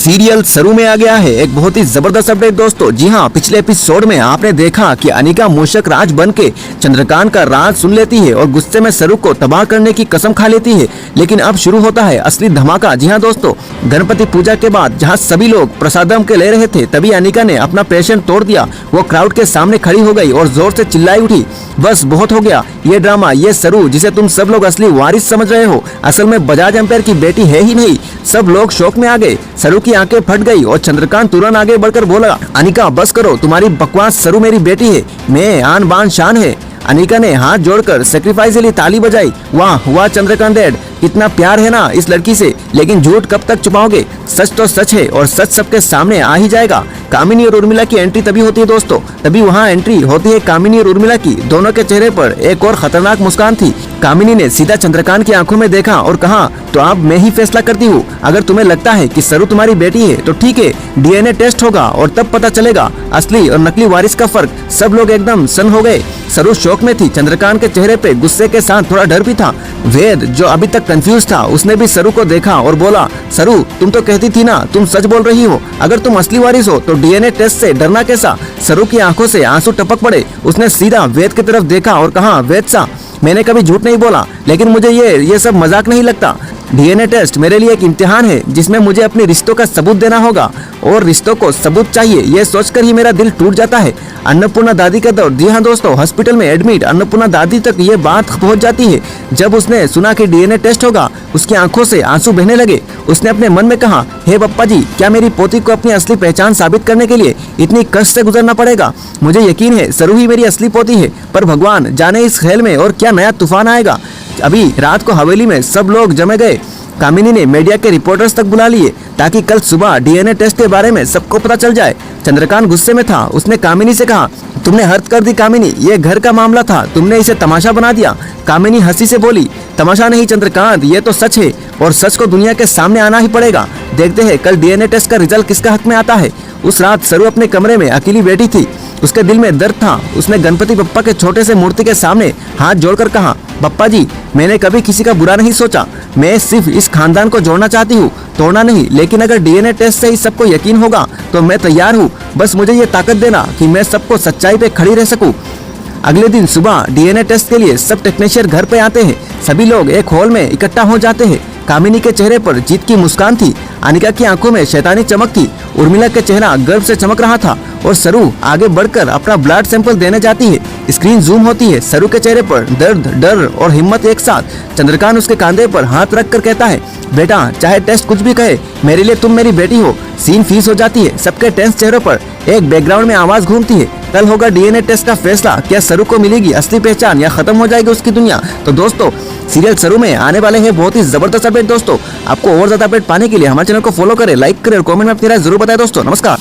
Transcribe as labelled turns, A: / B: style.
A: Serial सरू में आ गया है एक बहुत ही जबरदस्त अपडेट दोस्तों। जी हाँ, पिछले एपिसोड में आपने देखा कि अनिका मूषक राज बन के चंद्रकांत का राज सुन लेती है और गुस्से में सरू को तबाह करने की कसम खा लेती है। लेकिन अब शुरू होता है असली धमाका। जी हाँ दोस्तों, गणपति पूजा के बाद जहाँ सभी लोग प्रसादम के ले रहे थे, तभी अनिका ने अपना पेशेंट तोड़ दिया। वो क्राउड के सामने खड़ी हो गई और जोर से चिल्लाई उठी, बस बहुत हो गया ये ड्रामा। ये सरू जिसे तुम सब लोग असली वारिस समझ रहे हो, असल में बजाज एम्पायर की बेटी है ही नहीं। सब लोग शौक में आ गए। सरू की आंखें फट गई और चंद्रकांत तुरंत आगे बढ़कर बोला, अनिका बस करो, तुम्हारी बकवास। सरू मेरी बेटी है, मैं आन बान शान है। अनिका ने हाथ जोड़कर सेक्रीफाइस के लिए ताली बजाई। वाह वाह चंद्रकांत डैड, कितना प्यार है ना इस लड़की से। लेकिन झूठ कब तक छुपाओगे? सच तो सच है और सच सबके सामने आ ही जाएगा। कामिनी और उर्मिला की एंट्री तभी होती है दोस्तों, तभी वहाँ एंट्री होती है कामिनी और उर्मिला की। दोनों के चेहरे पर एक और खतरनाक मुस्कान थी। कामिनी ने सीधा चंद्रकांत की आंखों में देखा और कहा, तो अब मैं ही फैसला करती हूँ। अगर तुम्हें लगता है कि सरू तुम्हारी बेटी है तो ठीक है, डीएनए टेस्ट होगा और तब पता चलेगा असली और नकली वारिस का फर्क। सब लोग एकदम सन हो गए। सरू शौक में थी। चंद्रकांत के चेहरे पे गुस्से के साथ थोड़ा डर भी था। वेद जो अभी तक कंफ्यूज था, उसने भी सरू को देखा और बोला, सरू तुम तो कहती थी ना तुम सच बोल रही हो। अगर तुम असली वारिस हो तो डीएनए टेस्ट से डरना कैसा? सरू की आंखों से आंसू टपक पड़े। उसने सीधा वेद की तरफ देखा और कहा, वेद सा, मैंने कभी झूठ नहीं बोला, लेकिन मुझे ये सब मजाक नहीं लगता। डीएनए टेस्ट मेरे लिए एक इम्तिहान है जिसमें मुझे अपने रिश्तों का सबूत देना होगा और रिश्तों को सबूत चाहिए। ये सोचकर ही मेरा दिल टूट जाता है। अन्नपूर्णा दादी का दौर। जी हाँ दोस्तों, हॉस्पिटल में एडमिट अन्नपूर्णा दादी तक ये बात पहुंच जाती है। जब उसने सुना कि डीएनए टेस्ट होगा, उसकी आंखों से आंसू बहने लगे। उसने अपने मन में कहा, हे पप्पा जी, क्या मेरी पोती को अपनी असली पहचान साबित करने के लिए इतनी कष्ट से गुजरना पड़ेगा? मुझे यकीन है सरू ही मेरी असली पोती है, पर भगवान जाने इस खेल में और क्या नया तूफान आएगा। अभी रात को हवेली में सब लोग जमे गए। कामिनी ने मीडिया के रिपोर्टर्स तक बुला लिए ताकि कल सुबह डीएनए टेस्ट के बारे में सबको पता चल जाए। चंद्रकांत गुस्से में था। उसने कामिनी से कहा, तुमने हद कर दी कामिनी, ये घर का मामला था, तुमने इसे तमाशा बना दिया। कामिनी हंसी से बोली, तमाशा नहीं चंद्रकांत, ये तो सच है और सच को दुनिया के सामने आना ही पड़ेगा। देखते हैं कल डीएनए टेस्ट का रिजल्ट किसका हक में आता है। उस रात सरू अपने कमरे में अकेली बैठी थी। उसके दिल में दर्द था। उसने गणपति बप्पा के छोटे से मूर्ति के सामने हाथ जोड़कर कहा, बप्पा जी, मैंने कभी किसी का बुरा नहीं सोचा। मैं सिर्फ इस खानदान को जोड़ना चाहती हूँ, तोड़ना नहीं। लेकिन अगर डीएनए टेस्ट से ही सबको यकीन होगा तो मैं तैयार हूँ। बस मुझे ये ताकत देना कि मैं सबको सच्चाई पे खड़ी रह सकूँ। अगले दिन सुबह डीएनए टेस्ट के लिए सब टेक्नीशियन घर पे आते हैं। सभी लोग एक हॉल में इकट्ठा हो जाते हैं। कामिनी के चेहरे पर जीत की मुस्कान थी। अनिका की आंखों में शैतानी चमक थी। उर्मिला का चेहरा गर्व से चमक रहा था और सरू आगे बढ़कर अपना ब्लड सैंपल देने जाती है। स्क्रीन जूम होती है। सरू के चेहरे पर दर्द, डर और हिम्मत एक साथ। चंद्रकांत उसके कंधे पर हाथ रखकर कहता है, बेटा चाहे टेस्ट कुछ भी कहे, मेरे लिए तुम मेरी बेटी हो। सीन फीस हो जाती है। सबके टेंस चेहरों पर एक बैकग्राउंड में आवाज घूमती है, कल होगा डीएनए टेस्ट का फैसला। क्या सरू को मिलेगी असली पहचान या खत्म हो जाएगी उसकी दुनिया? तो दोस्तों, सीरियल सरू में आने वाले हैं बहुत ही जबरदस्त अपडेट दोस्तों। आपको और ज्यादा अपडेट पाने के लिए हमारे चैनल को फॉलो करें, लाइक करें और कमेंट में अपनी राय जरूर बताएं दोस्तों। नमस्कार।